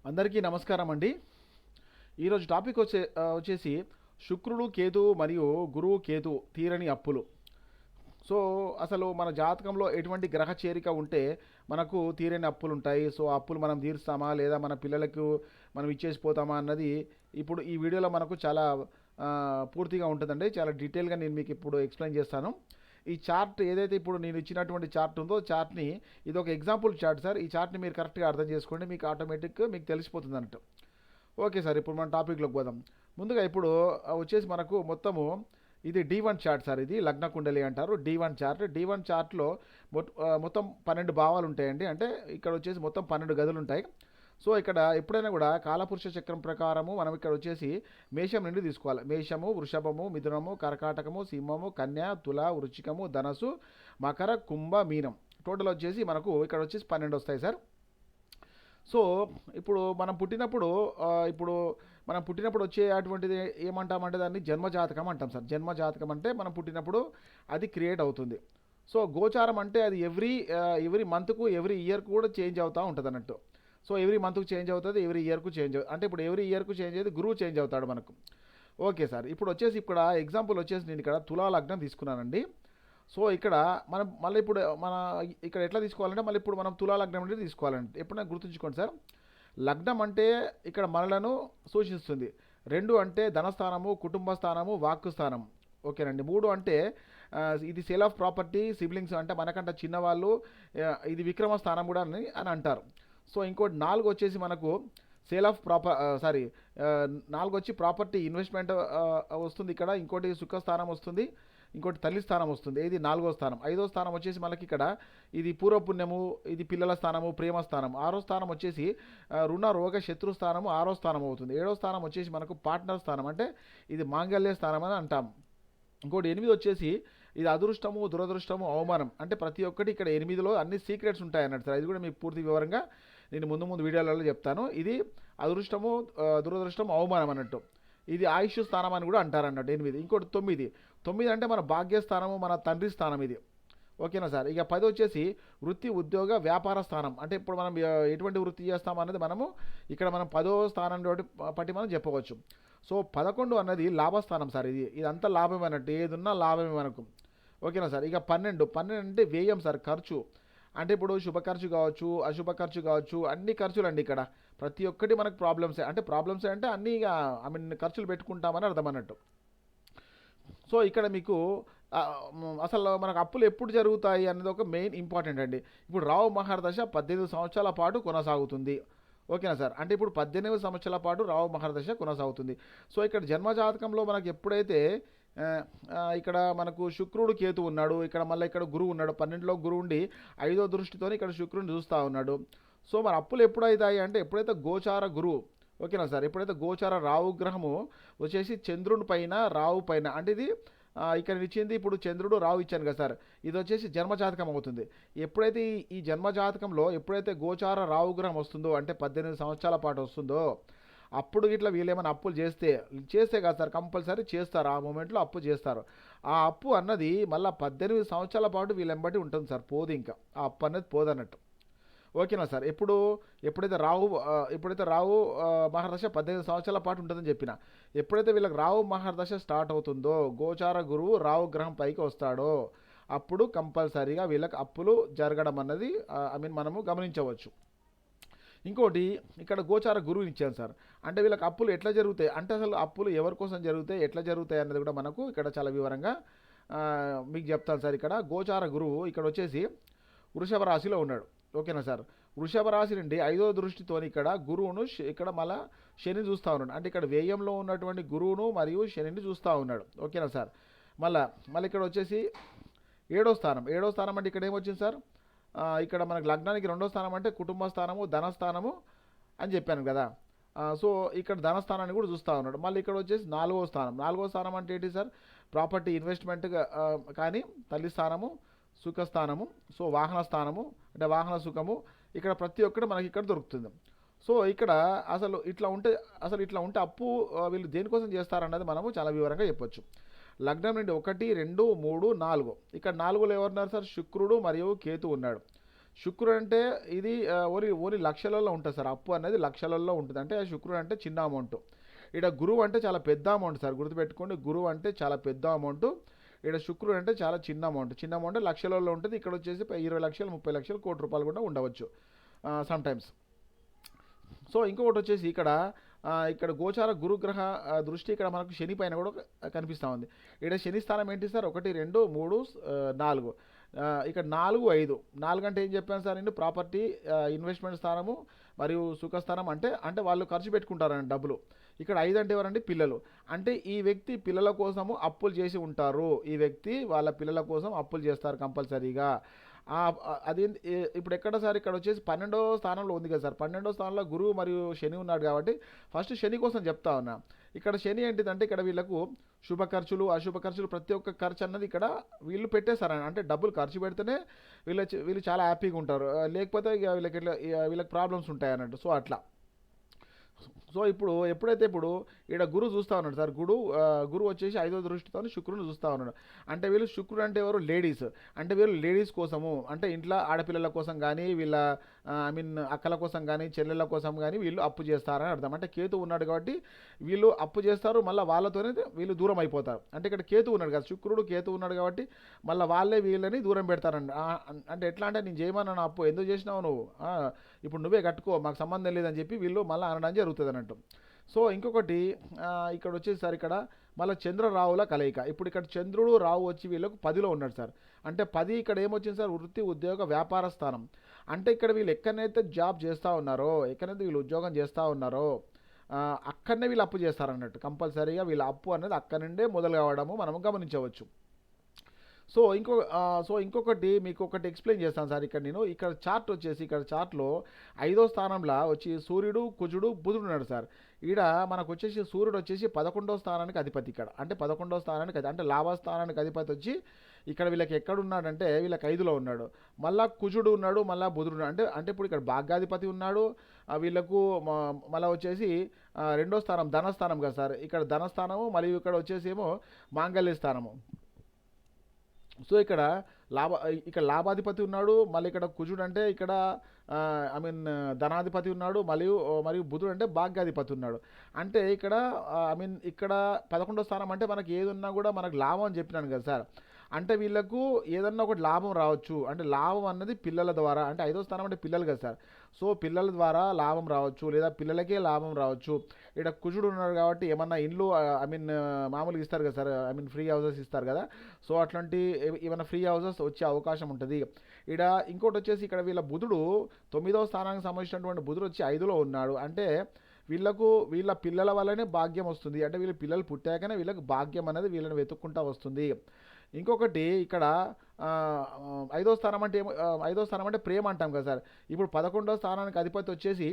అందరికీ నమస్కారం అండి. ఈరోజు టాపిక్ వచ్చేసి శుక్రుడు కేతువు మరియు గురువు కేతు తీరని అప్పులు. సో అసలు మన జాతకంలో ఎటువంటి గ్రహ చేరిక ఉంటే మనకు తీరని అప్పులు ఉంటాయి. సో ఆ అప్పులు మనం తీరుస్తామా లేదా మన పిల్లలకు మనం ఇచ్చేసి పోతామా అన్నది ఇప్పుడు ఈ వీడియోలో మనకు చాలా పూర్తిగా ఉంటుందండి. చాలా డీటెయిల్గా నేను మీకు ఇప్పుడు ఎక్స్ప్లెయిన్ చేస్తాను. ఈ చార్ట్ ఏదైతే ఇప్పుడు నేను ఇచ్చినటువంటి చార్ట్ ఉందో చార్ట్ని ఇది ఒక ఎగ్జాంపుల్ చార్ట్ సార్. ఈ చార్ట్ని మీరు కరెక్ట్గా అర్థం చేసుకోండి, మీకు ఆటోమేటిక్ మీకు తెలిసిపోతుంది అన్నట్టు. ఓకే సార్, ఇప్పుడు మనం టాపిక్లోకి పోదాం. ముందుగా ఇప్పుడు వచ్చేసి మనకు మొత్తము ఇది D1 చార్ట్ సార్. ఇది లగ్న కుండలి అంటారు, D1 చార్ట్. D1 చార్ట్లో మొత్తం 12 భావాలు ఉంటాయండి. అంటే ఇక్కడ వచ్చేసి మొత్తం 12 గదులు ఉంటాయి. సో ఇక్కడ ఎప్పుడైనా కూడా కాలపురుష చక్రం ప్రకారము మనం ఇక్కడ వచ్చేసి మేషం నుండి తీసుకోవాలి. మేషము, వృషభము, మిథునము, కర్కాటకము, సింహము, కన్య, తుల, వృచ్చికము, ధనసు, మకర, కుంభ, మీనం. టోటల్ వచ్చేసి మనకు ఇక్కడ వచ్చేసి 12 వస్తాయి సార్. సో ఇప్పుడు ఇప్పుడు మనం పుట్టినప్పుడు వచ్చే అటువంటిది ఏమంటామంటే దాన్ని జన్మజాతకం అంటాం సార్. జన్మజాతకం అంటే మనం పుట్టినప్పుడు అది క్రియేట్ అవుతుంది. సో గోచారం అంటే అది ఎవ్రీ మంత్కు ఎవ్రీ ఇయర్కు కూడా చేంజ్ అవుతూ ఉంటుంది అన్నట్టు. సో ఎవ్రీ మంత్కు చేంజ్ అవుతుంది, ఎవ్రీ ఇయర్కు చేంజ్ అంటే ఇప్పుడు ఎవ్రీ ఇయర్కు చేంజ్ అయితే గురువు చేంజ్ అవుతాడు మనకు. ఓకే సార్, ఇప్పుడు వచ్చేసి ఇక్కడ ఎగ్జాంపుల్ వచ్చేసి నేను ఇక్కడ తులా లగ్నం తీసుకున్నానండి. సో ఇక్కడ మనం మళ్ళీ ఇప్పుడు ఇక్కడ ఎట్లా తీసుకోవాలంటే మళ్ళీ ఇప్పుడు మనం తులా లగ్నం అనేది తీసుకోవాలంటే ఎప్పుడైనా గుర్తుంచుకోండి సార్. లగ్నం అంటే ఇక్కడ మనలను సూచిస్తుంది. 2 అంటే ధనస్థానము, కుటుంబ స్థానము, వాక్కు స్థానం. ఓకేనండి. 3 అంటే ఇది సేల్ ఆఫ్ ప్రాపర్టీ, సిబ్లింగ్స్ అంటే మనకంటే చిన్నవాళ్ళు. ఇది విక్రమ స్థానం కూడా అని అంటారు. సో ఇంకోటి 4 వచ్చేసి మనకు సేల్ ఆఫ్ 4 వచ్చి ప్రాపర్టీ ఇన్వెస్ట్మెంట్ వస్తుంది ఇక్కడ. ఇంకోటి సుఖస్థానం వస్తుంది, ఇంకోటి తల్లి స్థానం వస్తుంది. ఇది 4వ స్థానం. 5వ స్థానం వచ్చేసి మనకి ఇక్కడ ఇది పూర్వపుణ్యము, ఇది పిల్లల స్థానము, ప్రేమ స్థానం. 6వ స్థానం వచ్చేసి రుణ రోగ శత్రు స్థానము 6వ స్థానం అవుతుంది. 7వ స్థానం వచ్చేసి మనకు పార్ట్నర్ స్థానం, అంటే ఇది మాంగళ్య స్థానం అని అంటాం. ఇంకోటి 8 వచ్చేసి ఇది అదృష్టము, దురదృష్టము, అవమానం. అంటే ప్రతి ఒక్కటి ఇక్కడ 8లో అన్ని సీక్రెట్స్ ఉంటాయి అన్నట్టు సార్. ఇది కూడా మీకు పూర్తి వివరంగా నేను ముందు వీడియోలలో చెప్తాను. ఇది అదృష్టము, దురదృష్టం, అవమానం అన్నట్టు. ఇది ఆయుష్ స్థానం అని కూడా అంటారు అన్నట్టు 8. ఇంకోటి 9 అంటే మన భాగ్యస్థానము, మన తండ్రి స్థానం ఇది. ఓకేనా సార్. ఇక 10 వచ్చేసి వృత్తి, ఉద్యోగ, వ్యాపార స్థానం. అంటే ఇప్పుడు మనం ఎటువంటి వృత్తి చేస్తాం అనేది మనము ఇక్కడ మనం 10వ స్థానం పట్టి మనం చెప్పవచ్చు. సో 11 అన్నది లాభస్థానం సార్. ఇదంతా లాభమే అన్నట్టు, ఏదున్నా లాభమే మనకు. ఓకేనా సార్. ఇక 12 అంటే వ్యయం సార్, ఖర్చు. అంటే ఇప్పుడు శుభ ఖర్చు కావచ్చు, అశుభ ఖర్చు కావచ్చు, అన్ని ఖర్చులు అండి ఇక్కడ. ప్రతి ఒక్కటి మనకు ప్రాబ్లమ్సే. అంటే ప్రాబ్లమ్సే అంటే అన్నీ ఇక ఖర్చులు పెట్టుకుంటామని అర్థం అన్నట్టు. సో ఇక్కడ మీకు అసలు మనకు అప్పులు ఎప్పుడు జరుగుతాయి అనేది ఒక మెయిన్ ఇంపార్టెంట్ అండి. ఇప్పుడు రావు మహర్దశ 18 సంవత్సరాల పాటు కొనసాగుతుంది. ఓకేనా సార్. అంటే ఇప్పుడు 18 సంవత్సరాల పాటు రావు మహర్దశ కొనసాగుతుంది. సో ఇక్కడ జన్మజాతకంలో మనకు ఎప్పుడైతే ఇక్కడ మనకు శుక్రుడు కేతు ఉన్నాడు, ఇక్కడ మళ్ళీ ఇక్కడ గురువు ఉన్నాడు. 12లో గురువు ఉండి 5వ దృష్టితో ఇక్కడ శుక్రుడిని చూస్తూ ఉన్నాడు. సో మరి అప్పులు ఎప్పుడవుతాయి అంటే ఎప్పుడైతే గోచార గురువు, ఓకేనా సార్, ఎప్పుడైతే గోచార రావు గ్రహము వచ్చేసి చంద్రుని పైన, రావు పైన, అంటే ఇది ఇక్కడ ఇచ్చింది ఇప్పుడు చంద్రుడు రావు ఇచ్చాను కదా సార్. ఇది వచ్చేసి జన్మజాతకం అవుతుంది. ఎప్పుడైతే ఈ జన్మజాతకంలో ఎప్పుడైతే గోచార రావు గ్రహం వస్తుందో, అంటే 18 సంవత్సరాల పాటు వస్తుందో, అప్పుడు ఇట్లా వీళ్ళేమైనా అప్పులు చేస్తే కదా సార్, కంపల్సరీ చేస్తారు. ఆ మూమెంట్లో అప్పు చేస్తారు. ఆ అప్పు అన్నది మళ్ళీ 18 సంవత్సరాల పాటు వీళ్ళెంబటి ఉంటుంది సార్, పోదు. ఇంకా ఆ అప్పు అనేది పోదన్నట్టు. ఓకేనా సార్. ఎప్పుడైతే రావు మహర్దశ 18 సంవత్సరాల పాటు ఉంటుందని చెప్పిన, ఎప్పుడైతే వీళ్ళకి రావు మహర్దశ స్టార్ట్ అవుతుందో, గోచార గురువు రావు గ్రహం పైకి వస్తాడో, అప్పుడు కంపల్సరీగా వీళ్ళకి అప్పులు జరగడం అన్నది మనము గమనించవచ్చు. ఇంకోటి ఇక్కడ గోచార గురువుని ఇచ్చాను సార్. అంటే వీళ్ళకి అప్పులు ఎట్లా జరుగుతాయి అంటే అసలు అప్పులు ఎవరి కోసం జరుగుతాయి, ఎట్లా జరుగుతాయి అన్నది కూడా మనకు ఇక్కడ చాలా వివరంగా మీకు చెప్తాను సార్. ఇక్కడ గోచార గురువు ఇక్కడ వచ్చేసి వృషభ రాశిలో ఉన్నాడు. ఓకేనా సార్. వృషభ రాశి నుండి 5వ దృష్టితో ఇక్కడ గురువును ఇక్కడ మళ్ళీ శని చూస్తూ ఉన్నాడు. అంటే ఇక్కడ వ్యయంలో ఉన్నటువంటి గురువును మరియు శనిని చూస్తూ ఉన్నాడు. ఓకేనా సార్. మళ్ళీ ఇక్కడ వచ్చేసి 7వ స్థానం అంటే ఇక్కడ ఏమొచ్చింది సార్, ఇక్కడ మనకు లగ్నానికి 2వ స్థానం అంటే కుటుంబ స్థానము, ధనస్థానము అని చెప్పాను కదా. సో ఇక్కడ ధనస్థానాన్ని కూడా చూస్తూ ఉన్నాడు. మళ్ళీ ఇక్కడ వచ్చేసి 4వ స్థానం అంటే ఏంటి సార్, ప్రాపర్టీ ఇన్వెస్ట్మెంట్ కానీ, తల్లి స్థానము, సుఖస్థానము, సో వాహన స్థానము అంటే వాహన సుఖము. ఇక్కడ ప్రతి ఒక్కటి మనకి ఇక్కడ దొరుకుతుంది. సో ఇక్కడ అసలు ఇట్లా ఉంటే అప్పు వీళ్ళు దేనికోసం చేస్తారన్నది మనము చాలా వివరంగా చెప్పొచ్చు. లగ్నం నుండి 1, 2, 3, 4. ఇక్కడ 4లో ఎవరున్నారు సార్, శుక్రుడు మరియు కేతు ఉన్నాడు. శుక్రుడు అంటే ఇది ఓన్లీ ఓన్లీ లక్షలలో ఉంటుంది సార్. అప్పు అనేది లక్షలలో ఉంటుంది. అంటే శుక్రుడు అంటే చిన్న అమౌంట్. ఇక్కడ గురువు అంటే చాలా పెద్ద అమౌంట్ సార్, గుర్తుపెట్టుకోండి. గురువు అంటే చాలా పెద్ద అమౌంట్. ఇక్కడ శుక్రుడు అంటే చాలా చిన్న అమౌంట్. చిన్న అమౌంట్ లక్షలలో ఉంటుంది. ఇక్కడ వచ్చేసి 20 లక్షలు, 30 లక్షలు, కోటి రూపాయలు కూడా ఉండవచ్చు సమ్ టైమ్స్. సో ఇంకొకటి వచ్చేసి ఇక్కడ గోచార గురుగ్రహ దృష్టి ఇక్కడ మనకు శని పైన కూడా కనిపిస్తూ ఉంది. ఇక్కడ శని స్థానం ఏంటి సార్? 1, 2, 3, 4. ఇక్కడ 4, 5. 4 అంటే ఏం చెప్పాను సార్ నేను? ప్రాపర్టీ, ఇన్వెస్ట్మెంట్ స్థానము మరియు సుఖస్థానం. అంటే అంటే వాళ్ళు ఖర్చు పెట్టుకుంటారండి డబ్బులు. ఇక్కడ 5 అంటే ఎవరండి? పిల్లలు. అంటే ఈ వ్యక్తి పిల్లల కోసము అప్పులు చేసి ఉంటారు. ఈ వ్యక్తి వాళ్ళ పిల్లల కోసం అప్పులు చేస్తారు కంపల్సరీగా. అది ఇప్పుడు ఎక్కడ సార్? ఇక్కడ వచ్చేసి 12వ స్థానంలో ఉంది కదా సార్. 12వ స్థానంలో గురువు మరియు శని ఉన్నాడు కాబట్టి ఫస్ట్ శని కోసం చెప్తా ఉన్నా. ఇక్కడ శని ఏంటిదంటే ఇక్కడ వీళ్ళకు శుభ ఖర్చులు, అశుభ ఖర్చులు, ప్రతి ఒక్క ఖర్చు అన్నది ఇక్కడ వీళ్ళు పెట్టేస్తారని. అంటే డబ్బులు ఖర్చు పెడితేనే వీళ్ళు చాలా హ్యాపీగా ఉంటారు. లేకపోతే ఇక వీళ్ళకి ప్రాబ్లమ్స్ ఉంటాయి అన్నట్టు. సో అట్లా. సో ఇప్పుడు ఈడ గురువు చూస్తూ ఉన్నాడు సార్. గురువు వచ్చేసి 5వ దృష్టితో శుక్రుని చూస్తూ ఉన్నాడు. అంటే వీళ్ళు శుక్రుడు అంటే ఎవరు? లేడీస్. అంటే వీళ్ళు లేడీస్ కోసము, అంటే ఇంట్లో ఆడపిల్లల కోసం కానీ, వీళ్ళ అక్కల కోసం కానీ, చెల్లెళ్ళ కోసం కానీ వీళ్ళు అప్పు చేస్తారని అర్థం. అంటే కేతు ఉన్నాడు కాబట్టి వీళ్ళు అప్పు చేస్తారు, మళ్ళీ వాళ్ళతోనే వీళ్ళు దూరం అయిపోతారు. అంటే ఇక్కడ కేతు ఉన్నాడు కదా, శుక్రుడు కేతు ఉన్నాడు కాబట్టి మళ్ళీ వాళ్ళే వీళ్ళని దూరం పెడతారండి. అంటే ఎట్లా అంటే నేను చేయమన్నా అప్పు ఎందుకు చేసినావు నువ్వు, ఇప్పుడు నువ్వే కట్టుకో, మాకు సంబంధం లేదని చెప్పి వీళ్ళు మళ్ళీ అనడం జరుగుతుంది అన్నట్టు. సో ఇంకొకటి ఇక్కడ వచ్చేసరి ఇక్కడ మళ్ళీ చంద్రరావుల కలయిక. ఇప్పుడు ఇక్కడ చంద్రుడు రావు వచ్చి వీళ్ళకు 10లో ఉన్నాడు సార్. అంటే 10 ఇక్కడ ఏమొచ్చింది సార్? వృత్తి, ఉద్యోగ, వ్యాపార స్థానం. అంటే ఇక్కడ వీళ్ళు ఎక్కడైతే జాబ్ చేస్తూ ఉన్నారో, ఎక్కడైతే వీళ్ళు ఉద్యోగం చేస్తూ ఉన్నారో అక్కడనే వీళ్ళు అప్పు చేస్తారన్నట్టు. కంపల్సరీగా వీళ్ళ అప్పు అనేది అక్కడి నుండే మొదలు కావడము మనం గమనించవచ్చు. ఇంకొకటి మీకు ఒకటి ఎక్స్ప్లెయిన్ చేస్తాను సార్. ఇక్కడ చార్ట్ వచ్చేసి ఇక్కడ చార్ట్లో 5వ స్థానంలో వచ్చి సూర్యుడు, కుజుడు, బుధుడు ఉన్నాడు సార్. ఈడ మనకు వచ్చేసి సూర్యుడు వచ్చేసి 11వ స్థానానికి అధిపతి. ఇక్కడ అంటే 11వ స్థానానికి అంటే లాభస్థానానికి అధిపతి వచ్చి ఇక్కడ వీళ్ళకి ఎక్కడున్నాడంటే వీళ్ళకి 5లో ఉన్నాడు. మళ్ళా కుజుడు ఉన్నాడు, మళ్ళీ బుధుడు ఉన్నాడు. అంటే ఇప్పుడు ఇక్కడ భాగ్యాధిపతి ఉన్నాడు. వీళ్ళకు మళ్ళీ వచ్చేసి 2వ స్థానం ధనస్థానం కదా సార్. ఇక్కడ ధనస్థానము మరియు ఇక్కడ వచ్చేసి ఏమో మాంగళ్య స్థానము. సో ఇక్కడ లాభాధిపతి ఉన్నాడు. మళ్ళీ ఇక్కడ కుజుడు అంటే ఇక్కడ ధనాధిపతి ఉన్నాడు. మరియు బుధుడు అంటే భాగ్యాధిపతి ఉన్నాడు. అంటే ఇక్కడ 11వ స్థానం అంటే మనకి ఏది ఉన్నా కూడా మనకు లాభం అని చెప్పినాను కదా సార్. అంటే వీళ్ళకు ఏదన్నా ఒకటి లాభం రావచ్చు. అంటే లాభం అన్నది పిల్లల ద్వారా, అంటే 5వ స్థానం అంటే పిల్లలు కదా సార్. సో పిల్లల ద్వారా లాభం రావచ్చు, లేదా పిల్లలకే లాభం రావచ్చు. ఇక్కడ కుజుడు ఉన్నాడు కాబట్టి ఏమన్నా ఇండ్లు మామూలుగా ఇస్తారు కదా సార్, ఫ్రీ హౌసెస్ ఇస్తారు కదా. సో అట్లాంటి ఏమైనా ఫ్రీ హౌసెస్ వచ్చే అవకాశం ఉంటుంది. ఇంకోటి వచ్చేసి ఇక్కడ వీళ్ళ బుధుడు 9వ స్థానానికి సంబంధించినటువంటి బుధుడు వచ్చి 5లో ఉన్నాడు. అంటే వీళ్ళ పిల్లల వల్లనే భాగ్యం వస్తుంది. అంటే వీళ్ళ పిల్లలు పుట్టాకనే వీళ్ళకి భాగ్యం అనేది వీళ్ళని వెతుక్కుంటా వస్తుంది. ఇంకొకటి ఇక్కడ 5వ స్థానం అంటే 5వ స్థానం అంటే ప్రేమ అంటాం కదా సార్. ఇప్పుడు 11వ స్థానానికి అధిపతి వచ్చేసి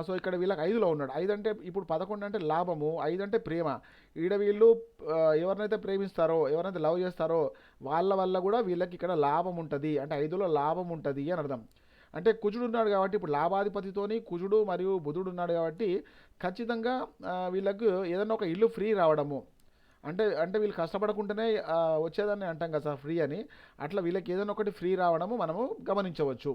సో ఇక్కడ వీళ్ళకి 5లో ఉన్నాడు. 5 అంటే ఇప్పుడు 11 అంటే లాభము, 5 అంటే ప్రేమ. వీళ్ళు ఎవరినైతే ప్రేమిస్తారో, ఎవరైతే లవ్ చేస్తారో వాళ్ళ వల్ల కూడా వీళ్ళకి ఇక్కడ లాభం ఉంటుంది. అంటే 5లో లాభం ఉంటుంది అని అర్థం. అంటే కుజుడు ఉన్నాడు కాబట్టి ఇప్పుడు లాభాధిపతితోని కుజుడు మరియు బుధుడు ఉన్నాడు కాబట్టి ఖచ్చితంగా వీళ్ళకు ఏదైనా ఒక ఇల్లు ఫ్రీ రావడము. అంటే వీళ్ళు కష్టపడకుండానే వచ్చేదాన్ని అంటాం కదా సార్ ఫ్రీ అని. అట్లా వీళ్ళకి ఏదైనా ఒకటి ఫ్రీ రావడము మనము గమనించవచ్చు.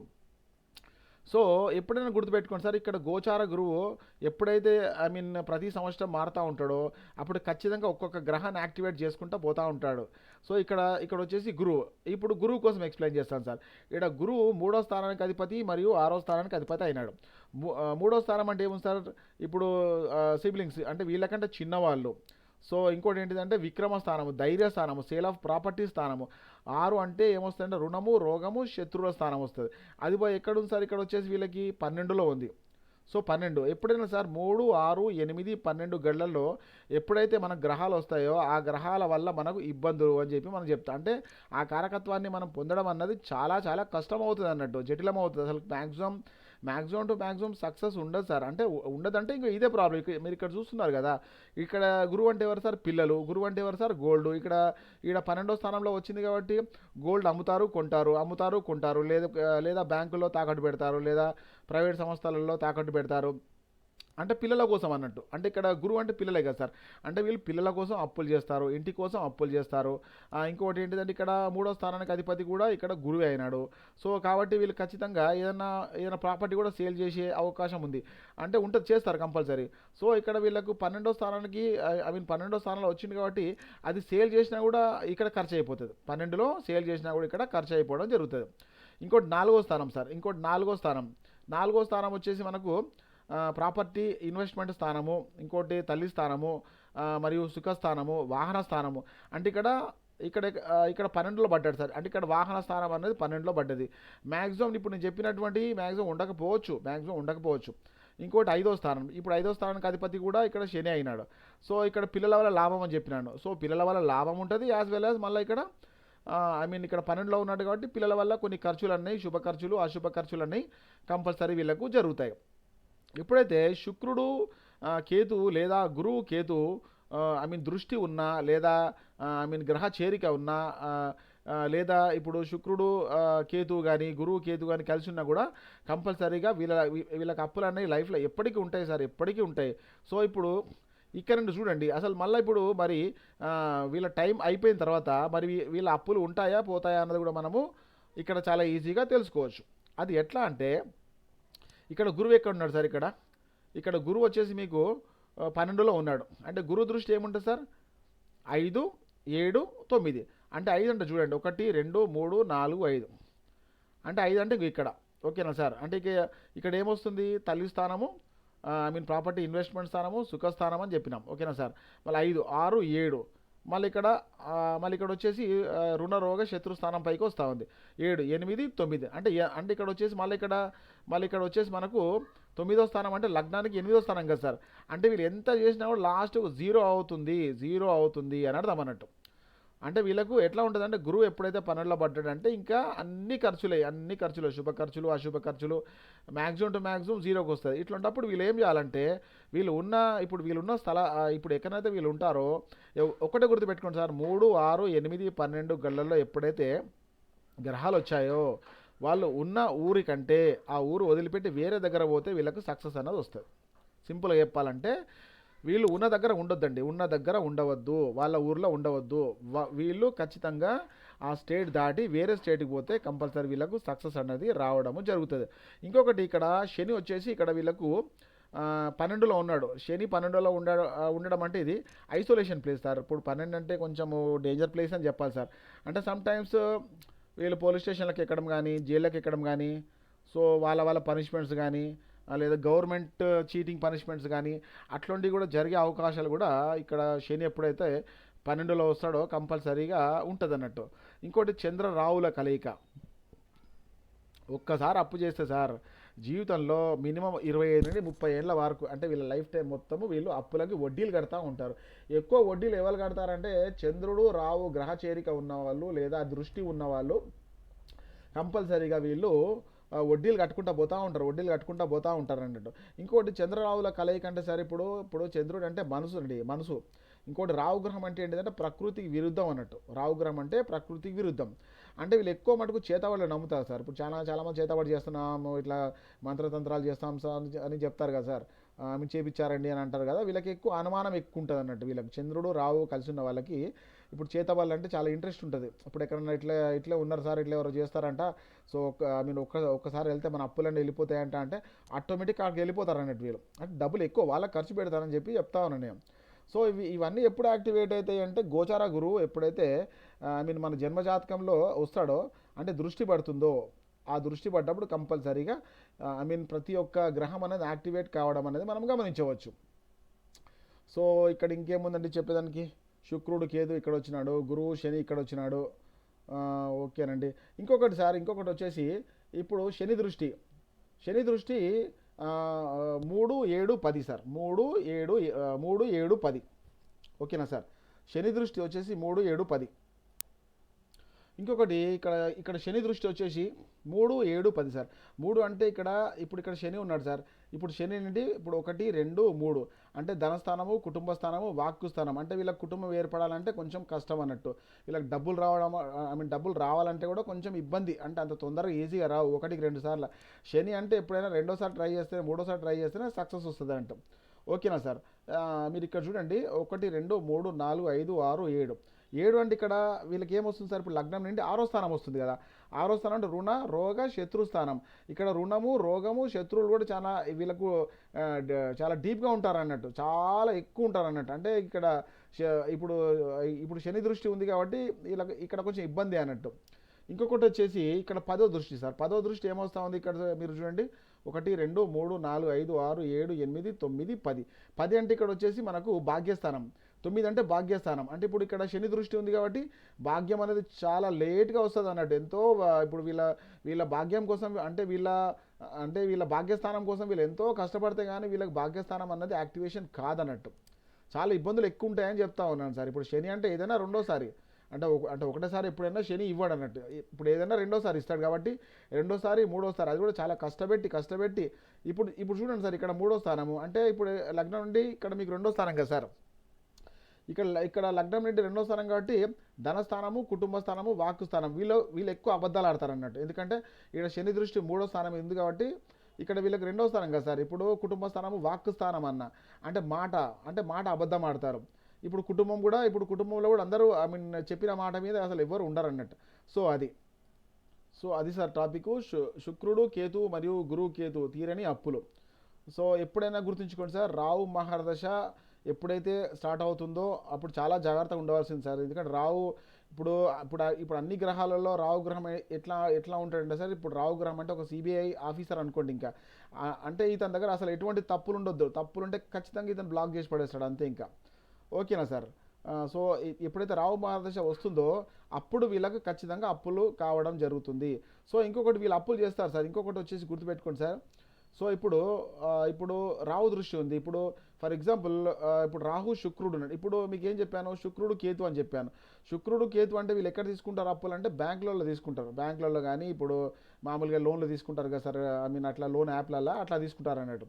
సో ఎప్పుడైనా గుర్తుపెట్టుకోండి సార్, ఇక్కడ గోచార గురువు ఎప్పుడైతే ప్రతి సంవత్సరం మారుతూ ఉంటాడో అప్పుడు ఖచ్చితంగా ఒక్కొక్క గ్రహాన్ని యాక్టివేట్ చేసుకుంటూ పోతూ ఉంటాడు. సో ఇక్కడ వచ్చేసి గురువు. ఇప్పుడు గురువు కోసం ఎక్స్ప్లెయిన్ చేస్తాను సార్. ఇక్కడ గురువు 3వ స్థానానికి అధిపతి మరియు 6వ స్థానానికి అధిపతి అయినాడు. 3వ స్థానం అంటే ఏముంది సార్? ఇప్పుడు సిబ్లింగ్స్ అంటే వీళ్ళకంటే చిన్నవాళ్ళు. సో ఇంకోటి ఏంటిదంటే విక్రమ స్థానము, ధైర్య స్థానము, సేల్ ఆఫ్ ప్రాపర్టీ స్థానము. 6 అంటే ఏమొస్తుందంటే రుణము, రోగము, శత్రువుల స్థానం వస్తుంది. అది పోయి ఎక్కడుంది సార్? ఇక్కడ వచ్చేసి వీళ్ళకి 12లో ఉంది. సో 12 ఎప్పుడైనా సార్ 3, 6, 8, 12 గళ్ళల్లో ఎప్పుడైతే మన గ్రహాలు వస్తాయో ఆ గ్రహాల వల్ల మనకు ఇబ్బందులు అని చెప్పి మనం చెప్తాం. అంటే ఆ కారకత్వాన్ని మనం పొందడం అన్నది చాలా చాలా కష్టం అవుతుంది అన్నట్టు, జటిలం అవుతుంది. అసలు మ్యాక్సిమం సక్సెస్ ఉండదు సార్. అంటే ఉండదంటే ఇంకా ఇదే ప్రాబ్లం. మీరు ఇక్కడ చూస్తున్నారు కదా, ఇక్కడ గురువు అంటే ఎవరు సార్? పిల్లలు. గురువు అంటే ఎవరు సార్? గోల్డ్. ఇక్కడ 12వ స్థానంలో వచ్చింది కాబట్టి గోల్డ్ అమ్ముతారు కొంటారు, లేదా బ్యాంకుల్లో తాకట్టు పెడతారు, లేదా ప్రైవేట్ సంస్థలలో తాకట్టు పెడతారు. అంటే పిల్లల కోసం అన్నట్టు. అంటే ఇక్కడ గురువు అంటే పిల్లలే కదా సార్. అంటే వీళ్ళు పిల్లల కోసం అప్పులు చేస్తారు, ఇంటి కోసం అప్పులు చేస్తారు. ఇంకోటి ఏంటిదంటే ఇక్కడ మూడో స్థానానికి అధిపతి కూడా ఇక్కడ గురువే అయినాడు. సో కాబట్టి వీళ్ళు ఖచ్చితంగా ఏదైనా ప్రాపర్టీ కూడా సేల్ చేసే అవకాశం ఉంది. అంటే ఉంటుంది, చేస్తారు కంపల్సరీ. సో ఇక్కడ వీళ్ళకు 12వ స్థానానికి ఐ మీన్ 12వ స్థానంలో వచ్చింది కాబట్టి అది సేల్ చేసినా కూడా ఇక్కడ ఖర్చు అయిపోతుంది. 12లో సేల్ చేసినా కూడా ఇక్కడ ఖర్చు అయిపోవడం జరుగుతుంది. ఇంకోటి 4వ స్థానం సార్. ఇంకోటి 4వ స్థానం వచ్చేసి మనకు ప్రాపర్టీ ఇన్వెస్ట్మెంట్ స్థానము, ఇంకోటి తల్లి స్థానము, మరియు సుఖస్థానము, వాహన స్థానము. అంటే ఇక్కడ 12లో పడ్డాడు సార్. అంటే ఇక్కడ వాహన స్థానం అనేది 12లో పడ్డది. మ్యాక్సిమం ఇప్పుడు నేను చెప్పినటువంటి మ్యాక్సిమం ఉండకపోవచ్చు. ఇంకోటి 5వ స్థానం. ఇప్పుడు 5వ స్థానానికి అధిపతి కూడా ఇక్కడ శని అయినాడు. సో ఇక్కడ పిల్లల వల్ల లాభం అని చెప్పినాను. సో పిల్లల వల్ల లాభం ఉంటుంది, యాజ్ వెల్ యాజ్ మళ్ళీ ఇక్కడ ఇక్కడ 12లో ఉన్నాడు కాబట్టి పిల్లల వల్ల కొన్ని ఖర్చులు అన్నీ, శుభ ఖర్చులు, అశుభ ఖర్చులు అన్నీ కంపల్సరీ వీళ్ళకు జరుగుతాయి. ఎప్పుడైతే శుక్రుడు కేతు లేదా గురువు కేతు దృష్టి ఉన్నా, లేదా గ్రహ చేరిక ఉన్నా, లేదా ఇప్పుడు శుక్రుడు కేతు కానీ గురువు కేతు కానీ కలిసి ఉన్నా కూడా కంపల్సరీగా వీళ్ళకి అప్పులు అనేవి లైఫ్లో ఎప్పటికీ ఉంటాయి సార్, ఎప్పటికీ ఉంటాయి. సో ఇప్పుడు ఇక్కడ నుండి చూడండి అసలు మళ్ళీ ఇప్పుడు మరి వీళ్ళ టైం అయిపోయిన తర్వాత మరి వీళ్ళ అప్పులు ఉంటాయా పోతాయా అన్నది కూడా మనము ఇక్కడ చాలా ఈజీగా తెలుసుకోవచ్చు. అది ఎట్లా అంటే ఇక్కడ గురువు ఎక్కడ ఉన్నాడు సార్? ఇక్కడ గురువు వచ్చేసి మీకు 12లో ఉన్నాడు. అంటే గురువు దృష్టి ఏముంటుంది సార్? 5, 7, 9. అంటే 5 అంటే చూడండి 1, 2, 3, 4, 5. అంటే 5 అంటే ఇక్కడ. ఓకేనా సార్? అంటే ఇక్కడ ఏమొస్తుంది? తల్లి స్థానము, ప్రాపర్టీ ఇన్వెస్ట్మెంట్ స్థానము, సుఖస్థానం అని చెప్పినాం. ఓకేనా సార్? మళ్ళీ 5, 6, 7. మళ్ళీ ఇక్కడ వచ్చేసి రుణరోగ శత్రుస్థానం పైకి వస్తూ ఉంది. 7, 8, 9. అంటే ఇక్కడ వచ్చేసి మళ్ళీ ఇక్కడ వచ్చేసి మనకు 9వ స్థానం అంటే లగ్నానికి 8వ స్థానం కదా సార్. అంటే వీళ్ళు ఎంత చేసినా కూడా లాస్ట్ జీరో అవుతుంది అని అర్థం అన్నట్టు. అంటే వీళ్ళకు ఎట్లా ఉంటుంది అంటే గురువు ఎప్పుడైతే 12లో పడ్డాడంటే ఇంకా అన్ని ఖర్చులు, శుభ ఖర్చులు, అశుభ ఖర్చులు మ్యాక్సిమం టు మ్యాక్సిమం జీరోకి వస్తుంది. ఇట్లాంటప్పుడు వీళ్ళు ఏం చేయాలంటే వీళ్ళున్న ఇప్పుడు ఎక్కడైతే వీళ్ళు ఉంటారో ఒకటే గుర్తుపెట్టుకోండి సార్, 3, 6, 8, 12 గళ్ళల్లో ఎప్పుడైతే గ్రహాలు వచ్చాయో వాళ్ళు ఉన్న ఊరి కంటే ఆ ఊరు వదిలిపెట్టి వేరే దగ్గర పోతే వీళ్ళకు సక్సెస్ అన్నది వస్తుంది. సింపుల్గా చెప్పాలంటే వీళ్ళు ఉన్న దగ్గర ఉండవద్దు, వాళ్ళ ఊర్లో ఉండవద్దు. వీళ్ళు ఖచ్చితంగా ఆ స్టేట్ దాటి వేరే స్టేట్కి పోతే కంపల్సరీ వీళ్ళకు సక్సెస్ అన్నది రావడము జరుగుతుంది. ఇంకొకటి ఇక్కడ శని వచ్చేసి ఇక్కడ వీళ్ళకు 12లో ఉన్నాడు. శని 12లో ఉండడం అంటే ఇది ఐసోలేషన్ ప్లేస్ సార్. ఇప్పుడు 12 అంటే కొంచెము డేంజర్ ప్లేస్ అని చెప్పాలి సార్. అంటే సమ్టైమ్స్ వీళ్ళు పోలీస్ స్టేషన్లకు ఎక్కడం కానీ, జైళ్ళకి ఎక్కడం కానీ, సో వాళ్ళ పనిష్మెంట్స్ కానీ, లేదా గవర్నమెంట్ చీటింగ్ పనిష్మెంట్స్ కానీ అట్లాంటివి కూడా జరిగే అవకాశాలు కూడా ఇక్కడ శని ఎప్పుడైతే 12లో వస్తాడో కంపల్సరీగా ఉంటుంది అన్నట్టు. ఇంకోటి చంద్రరావుల కలయిక. ఒక్కసారి అప్పు చేస్తే సార్ జీవితంలో మినిమం 25 నుండి 30 ఏళ్ళ వరకు అంటే వీళ్ళ లైఫ్ టైం మొత్తము వీళ్ళు అప్పులకి వడ్డీలు కడతా ఉంటారు. ఎక్కువ వడ్డీలు ఎవరు కడతారంటే చంద్రుడు రావు గ్రహ చేరిక ఉన్నవాళ్ళు లేదా దృష్టి ఉన్నవాళ్ళు కంపల్సరీగా వీళ్ళు వడ్డీలు కట్టుకుంటూ పోతూ ఉంటారు అన్నట్టు. ఇంకోటి చంద్రరావుల కలయిక అంటే సార్ ఇప్పుడు చంద్రుడు అంటే మనసు. ఇంకోటి రావు గ్రహం అంటే ఏంటిదంటే ప్రకృతికి విరుద్ధం అన్నట్టు. రావు గ్రహం అంటే ప్రకృతికి విరుద్ధం. అంటే వీళ్ళు ఎక్కువ మటుకు చేతబడులు నమ్ముతారు సార్. ఇప్పుడు చాలామంది చేతబడి చేస్తున్నాము, ఇట్లా మంత్రతంత్రాలు చేస్తాం సార్ అని చెప్తారు కదా సార్. మీరు చేపించారండి అని అంటారు కదా. వీళ్ళకి ఎక్కువ అనుమానం ఎక్కువ ఉంటుంది అన్నట్టు. వీళ్ళకి చంద్రుడు రావు కలిసి ఉన్న వాళ్ళకి ఇప్పుడు చేతబడులు అంటే చాలా ఇంట్రెస్ట్ ఉంటుంది. ఇప్పుడు ఎక్కడన్నా ఇట్లే ఉన్నారు సార్, ఇట్లా ఎవరో చేస్తారంట, సో ఒక్కసారి వెళ్తే మన అప్పులన్నీ వెళ్ళిపోతాయంట అంటే ఆటోమేటిక్ అక్కడికి వెళ్ళిపోతారు అన్నట్టు. వీళ్ళు అంటే డబ్బులు ఎక్కువ వాళ్ళకి ఖర్చు పెడతారని చెప్పి చెప్తా ఉన్నాను నేను. సో ఇవన్నీ ఎప్పుడు యాక్టివేట్ అవుతాయి అంటే గోచార గురువు ఎప్పుడైతే మన జన్మజాతకంలో వస్తాడో అంటే దృష్టి పడుతుందో ఆ దృష్టి పడ్డప్పుడు కంపల్సరీగా ప్రతి ఒక్క గ్రహం అనేది యాక్టివేట్ కావడం అనేది మనం గమనించవచ్చు. సో ఇక్కడ ఇంకేముందండి చెప్పేదానికి? శుక్రుడు కేతు ఇక్కడ వచ్చినాడు, గురువు శని ఇక్కడ వచ్చినాడు. ఓకేనండి. ఇంకొకటి వచ్చేసి ఇప్పుడు శని దృష్టి 3, 7, 10 సార్. 3, 7, 10. ఓకేనా సార్? శని దృష్టి వచ్చేసి 3, 7, 10. ఇంకొకటి ఇక్కడ ఇక్కడ శని దృష్టి వచ్చేసి 3, 7, 10 సార్. 3 అంటే ఇప్పుడు ఇక్కడ శని ఉన్నాడు సార్. ఇప్పుడు శని నుండి ఇప్పుడు 1, 2, 3 అంటే ధనస్థానము, కుటుంబ స్థానము, వాక్కు స్థానం. అంటే వీళ్ళకి కుటుంబం ఏర్పడాలంటే కొంచెం కష్టం అన్నట్టు. వీళ్ళకి డబ్బులు రావడం, డబ్బులు రావాలంటే కూడా కొంచెం ఇబ్బంది. అంటే అంత తొందరగా ఈజీగా రావు, 1, 2 సార్లు. శని అంటే ఎప్పుడైనా రెండోసారి ట్రై చేస్తే, మూడోసారి ట్రై చేస్తేనే సక్సెస్ వస్తుంది అంట. ఓకేనా సార్? మీరు ఇక్కడ చూడండి, 1, 2, 3, 4, 5, 6, 7. 7 అంటే ఇక్కడ వీళ్ళకి ఏమొస్తుంది సార్? ఇప్పుడు లగ్నం నుండి 6వ స్థానం వస్తుంది కదా. 6వ స్థానం అంటే రుణ, రోగ, శత్రు స్థానం. ఇక్కడ రుణము, రోగము, శత్రువులు కూడా చాలా వీళ్ళకు చాలా డీప్గా ఉంటారు అన్నట్టు, చాలా ఎక్కువ ఉంటారు అన్నట్టు. అంటే ఇక్కడ ఇప్పుడు ఇప్పుడు శని దృష్టి ఉంది కాబట్టి వీళ్ళకి ఇక్కడ కొంచెం ఇబ్బంది అన్నట్టు. ఇంకొకటి వచ్చేసి ఇక్కడ 10వ దృష్టి సార్. 10వ దృష్టి ఏమొస్తా ఉంది ఇక్కడ మీరు చూడండి, 1, 2, 3, 4, 5, 6, 7, 8, 9, 10. 10 అంటే ఇక్కడ వచ్చేసి మనకు భాగ్యస్థానం. 9 అంటే భాగ్యస్థానం. అంటే ఇప్పుడు ఇక్కడ శని దృష్టి ఉంది కాబట్టి భాగ్యం అనేది చాలా లేట్గా వస్తుంది అన్నట్టు. ఎంతో ఇప్పుడు వీళ్ళ వీళ్ళ భాగ్యం కోసం అంటే వీళ్ళ భాగ్యస్థానం కోసం వీళ్ళు ఎంతో కష్టపడితే కానీ వీళ్ళకి భాగ్యస్థానం అన్నది యాక్టివేషన్ కాదన్నట్టు. చాలా ఇబ్బందులు ఎక్కువ ఉంటాయని చెప్తా ఉన్నాను సార్. ఇప్పుడు శని అంటే ఏదైనా రెండోసారి, అంటే ఒకటేసారి ఎప్పుడైనా శని ఇవ్వడు అన్నట్టు. ఇప్పుడు ఏదైనా రెండోసారి ఇస్తాడు కాబట్టి రెండోసారి, మూడోసారి అది కూడా చాలా కష్టపెట్టి ఇప్పుడు చూడండి సార్, ఇక్కడ 3వ స్థానము అంటే ఇప్పుడు లగ్నం నుండి ఇక్కడ మీకు 2వ స్థానం కదా సార్. ఇక్కడ లగ్నం నుండి 2వ స్థానం కాబట్టి ధనస్థానము, కుటుంబ స్థానము, వాక్కు స్థానం. వీళ్ళు ఎక్కువ అబద్ధాలు ఆడతారు అన్నట్టు. ఎందుకంటే ఇక్కడ శని దృష్టి 3వ స్థానం ఉంది కాబట్టి ఇక్కడ వీళ్ళకి 2వ స్థానం కదా సార్. ఇప్పుడు కుటుంబ స్థానము, వాక్కు స్థానం అంటే మాట అబద్ధం ఆడతారు. ఇప్పుడు కుటుంబంలో కూడా అందరూ చెప్పిన మాట మీద అసలు ఎవరు ఉండరు అన్నట్టు. సో అది సార్ టాపిక్. శుక్రుడు, కేతు మరియు గురువు, కేతు తీరని అప్పులు. సో ఎప్పుడైనా గుర్తుంచుకోండి సార్, రావు మహర్దశ ఎప్పుడైతే స్టార్ట్ అవుతుందో అప్పుడు చాలా జాగ్రత్తగా ఉండవలసింది సార్. ఎందుకంటే రావు ఇప్పుడు అన్ని గ్రహాలలో రావు గ్రహం ఎట్లా ఉంటాడంటే సార్, ఇప్పుడు రావు గ్రహం అంటే ఒక సిబిఐ ఆఫీసర్ అనుకోండి. ఇంకా అంటే ఇతని దగ్గర అసలు ఎటువంటి తప్పులు ఉండొద్దు. తప్పులుంటే ఖచ్చితంగా ఇతను బ్లాక్ చేసి పడేస్తాడు అంతే. ఇంకా ఓకేనా సార్? సో ఎప్పుడైతే రావు మహాదశ వస్తుందో అప్పుడు వీళ్ళకి ఖచ్చితంగా అప్పులు కావడం జరుగుతుంది. సో ఇంకొకటి వీళ్ళు అప్పులు చేస్తారు సార్. ఇంకొకటి వచ్చేసి గుర్తుపెట్టుకోండి సార్. సో ఇప్పుడు రాహు దృష్టి ఉంది. ఇప్పుడు ఫర్ ఎగ్జాంపుల్ ఇప్పుడు రాహు శుక్రుడు ఉన్నాడు. ఇప్పుడు మీకు ఏం చెప్పాను? శుక్రుడు కేతు అని చెప్పాను. శుక్రుడు కేతు అంటే వీళ్ళు ఎక్కడ తీసుకుంటారు అప్పులు అంటే బ్యాంకులలో తీసుకుంటారు. బ్యాంకులలో కానీ ఇప్పుడు మామూలుగా లోన్లు తీసుకుంటారు కదా సార్, అట్లా లోన్ యాప్లలో అట్లా తీసుకుంటారు అన్నట్టు.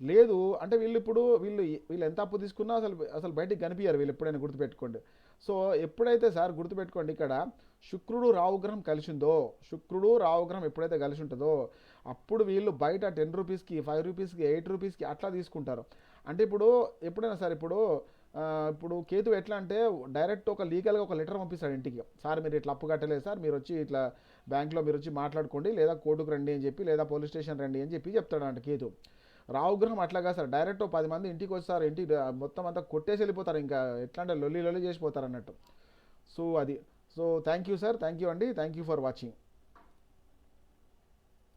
లేదు అంటే వీళ్ళు ఎంత అప్పు తీసుకున్నా అసలు బయటికి కనిపించారు వీళ్ళు ఎప్పుడైనా, గుర్తుపెట్టుకోండి. సో ఎప్పుడైతే సార్ గుర్తుపెట్టుకోండి, ఇక్కడ శుక్రుడు రావుగ్రహం ఎప్పుడైతే కలిసి ఉంటుందో అప్పుడు వీళ్ళు బయట 10 రూపీస్కి, 5 రూపీస్కి, 8 రూపీస్కి అట్లా తీసుకుంటారు. అంటే ఇప్పుడు ఎప్పుడైనా సార్ ఇప్పుడు కేతు ఎట్లా అంటే డైరెక్ట్ ఒక లీగల్గా ఒక లెటర్ పంపిస్తాడు ఇంటికి. సార్ మీరు ఇట్లా అప్పు కట్టలేదు సార్, మీరు వచ్చి ఇట్లా బ్యాంక్లో మీరు వచ్చి మాట్లాడుకోండి, లేదా కోర్టుకు రండి అని చెప్పి, లేదా పోలీస్ స్టేషన్ రండి అని చెప్పి చెప్తాడు అంటే కేతు. రావుగ్రహం అట్లాగా సార్, డైరెక్ట్ 10 మంది ఇంటికి వస్తారు, ఇంటికి మొత్తం అంతా కొట్టేసి వెళ్ళిపోతారు. ఇంకా ఎట్లా అంటే లొల్లి చేసిపోతారు అన్నట్టు. So thank you sir, thank you అండి, థ్యాంక్ యూ ఫర్ వాచింగ్.